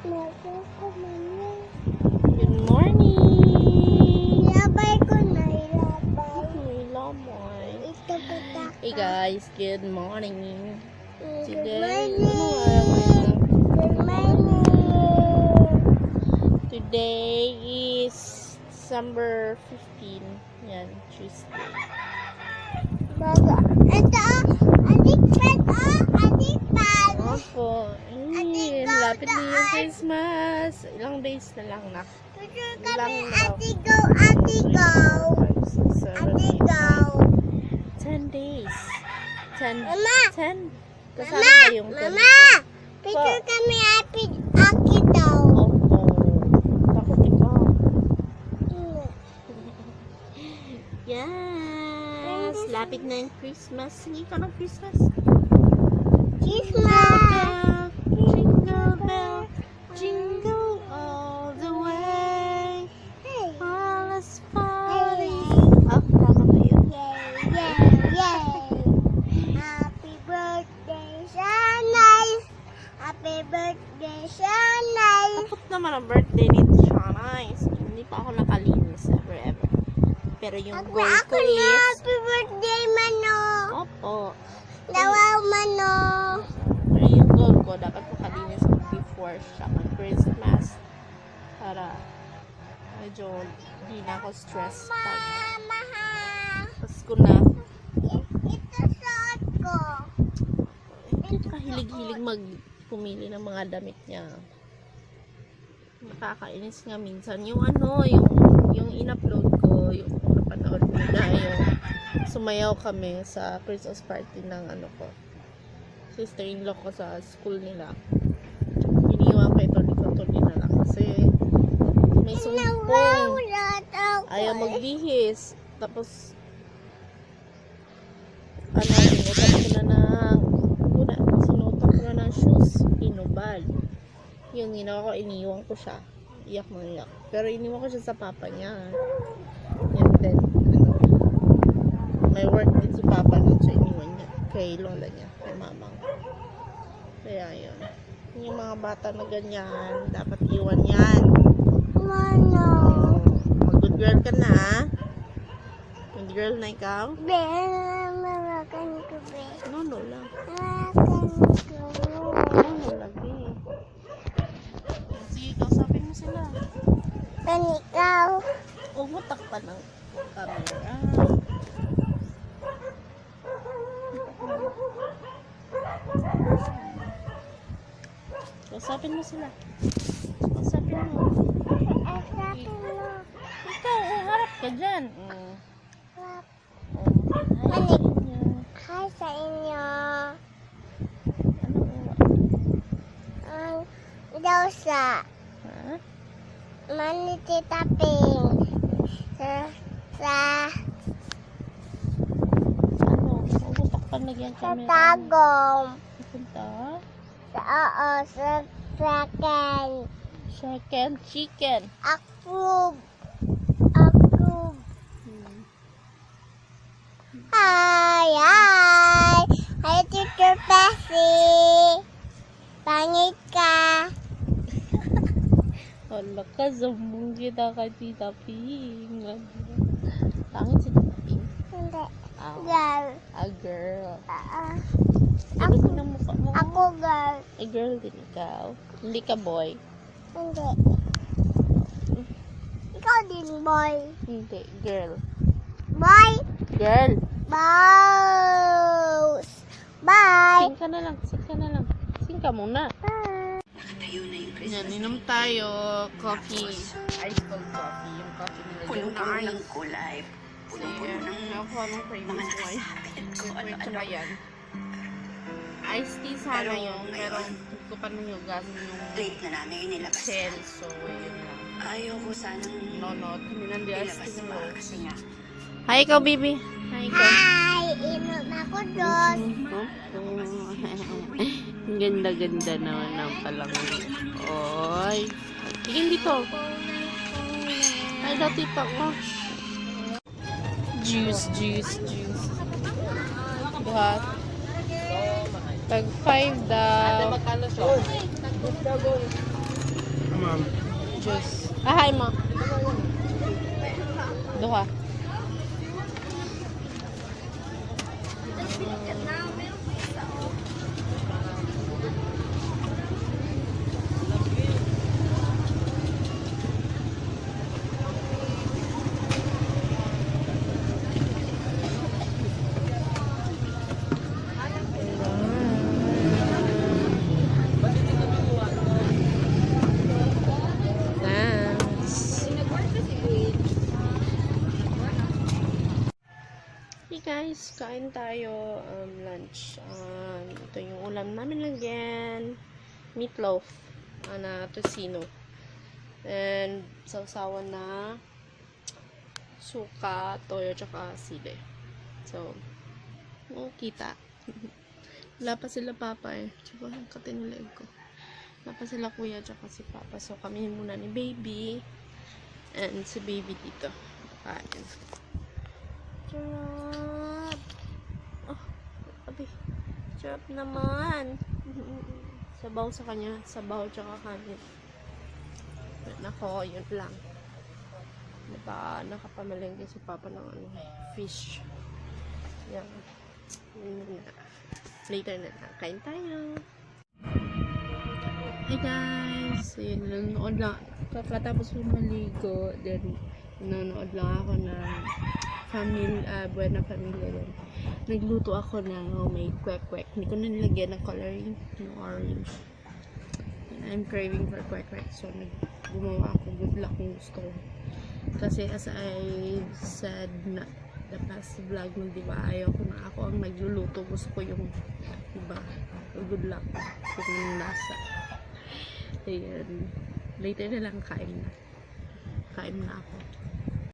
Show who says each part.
Speaker 1: Good morning!
Speaker 2: Ilabay ko na ilabay.
Speaker 1: Ilamoy.
Speaker 2: Ito patak.
Speaker 1: Hey guys, good morning.
Speaker 2: Good
Speaker 1: Today,
Speaker 2: morning. Good morning.
Speaker 1: Today is December 15. Yan, Tuesday.
Speaker 2: Baga. Ito, adik pet, adik pet.
Speaker 1: Opo. Lapit na yung Christmas. Ilang days na lang na.
Speaker 2: Picture kami,
Speaker 1: Ilang
Speaker 2: ate go, ate go.
Speaker 1: 5, 6, 7,
Speaker 2: Ate
Speaker 1: 8,
Speaker 2: go.
Speaker 1: 10 days. 10.
Speaker 2: Mama.
Speaker 1: 10. Kasama
Speaker 2: Mama,
Speaker 1: ba yung 10?
Speaker 2: mama. Picture kami, aki daw.
Speaker 1: Opo. Takot ikaw. Yes! Lapit na yung Christmas. Sige ka ng Christmas.
Speaker 2: Christmas.
Speaker 1: Jingle bell, jingle all the way.
Speaker 2: Hey.
Speaker 1: All is party. Ah, tama ba yun?
Speaker 2: Yay, yay, yay. Happy birthday, Shanay. Happy birthday, Shanay.
Speaker 1: Takot naman ang birthday ni Shanay. Hindi pa ako nakalinis ever. Pero yung goal ko
Speaker 2: Ako na,
Speaker 1: is...
Speaker 2: happy birthday, Mano.
Speaker 1: Opo.
Speaker 2: Dawaw, Mano.
Speaker 1: Pero yung goal ko, dapat makalinis ko before siya mag-Christmas. Para medyo hindi na ako stress pag
Speaker 2: Mama, ha.
Speaker 1: Pasko na.
Speaker 2: Ito suot ko.
Speaker 1: Hindi ka hilig-hilig pumili ng mga damit niya. Nakakainis nga minsan. Yung yung in-upload ko, yung napanood ko na yung sumayaw kami sa Christmas party ng ko. Sister-in-law ko sa school nila. Iniwan ko ito na lang kasi may sumpong. Ayaw magbihis. Tapos sinuot ko na ng shoes. Inubal. Yung ginawa ko, iniwan ko siya. Iyak na iyak. Pero iniwan ko siya sa papa niya. And then, may work din si papa nun. So, iniwan niya. Kay lola niya. Kay mamang. Kaya yun. Yung mga bata na ganyan, dapat iwan yan.
Speaker 2: Mano.
Speaker 1: Mag-good girl ka na, ha? Good girl na ikaw?
Speaker 2: Be, mamakan ko, be.
Speaker 1: No lang.
Speaker 2: Mamakan ko.
Speaker 1: No lang, eh. Sige, kausapin mo sila.
Speaker 2: Ikaw.
Speaker 1: Umutak pa ng camera. Kausapin mo sila. Kausapin mo.
Speaker 2: Asapin mo.
Speaker 1: Ikaw, harap ka dyan.
Speaker 2: Manik. Hi sa inyo. Ang daw sa
Speaker 1: Ha?
Speaker 2: manititaping sa
Speaker 1: Umutak pa na yung
Speaker 2: sa
Speaker 1: camera.
Speaker 2: tagom.
Speaker 1: Punta.
Speaker 2: Sa second.
Speaker 1: Chicken. Chicken.
Speaker 2: Approve.
Speaker 1: Hmm.
Speaker 2: Hi. Hi, Teacher Pessy. Pangit ka.
Speaker 1: Wala ka, zumbong kita ka, Tita Ping. Tangin si Tita Ping.
Speaker 2: Hindi.
Speaker 1: Ah,
Speaker 2: Girl.
Speaker 1: a girl.
Speaker 2: Ako.
Speaker 1: Ano na mukha mo?
Speaker 2: Ako girl.
Speaker 1: A girl din ikaw. Hindi ka boy.
Speaker 2: Hindi. Ikaw din, boy.
Speaker 1: Hindi, girl.
Speaker 2: Boy.
Speaker 1: Girl.
Speaker 2: Boss. Bye.
Speaker 1: Sing ka na lang. Sing ka na lang. Sing ka muna. Yan, inom tayo. Coffee. Ice cold coffee. Yung coffee nila.
Speaker 3: Puno-puno ng kulay. Puno-puno ng
Speaker 1: Nakuha ng craving ko ay.
Speaker 3: ano,
Speaker 1: Tsaka yan. Iced tea sana yun. Pero hindi ko pa nanyugan yung
Speaker 3: plate na namin inilabas.
Speaker 1: shell. So, yun lang.
Speaker 3: Ayaw ko sanang
Speaker 1: No, kami nang iced
Speaker 3: ilabas
Speaker 1: tea
Speaker 3: pa
Speaker 1: mo.
Speaker 3: kasi nga.
Speaker 1: Hi, ikaw, baby. Hi, ikaw.
Speaker 2: Hi. Inom ako dos.
Speaker 1: Ang ganda-ganda naman ng palangoy. Oy. Tingin dito. Ay, daw tita ko. Juice. Buhat. Tag 5 daw.
Speaker 4: Ma'am.
Speaker 1: Juice. Ah, hi, ma. Duha. Thanks. Hey guys, kain tayo lunch. Ito yung ulam namin again. Meatloaf na tocino. And sausawan na suka, toyo, tsaka sili. So, kita. Wala pa sila papa eh. Tsaka katinilig ko. Wala pa sila kuya tsaka si papa. So, kami muna ni baby. And si baby dito. Kain. Sarap. Oh, abi. Sarap naman. Sabaw sa kanya. Sabaw tsaka kanin. Nako, yun lang. Nakapamalengke si papa ng fish. Yan. Yun na. Later na. Kain tayo. Hey guys. Ayun, nanonood lang. Kakatapos ko maligo. Then, nanonood lang ako ng Buena Familia din. Nagluto ako ng homemade kwek-kwek. Hindi ko na nilagyan ng coloring ng orange. And I'm craving for kwek-kwek. So, gumawa ako. Good luck kung gusto ko. Kasi as I said na the past vlog mo, diba, ayaw ko na ako ang nagluluto. Gusto ko yung, diba, good luck kung yung lasa. Ayan. Later na lang kain na. Kain na ako.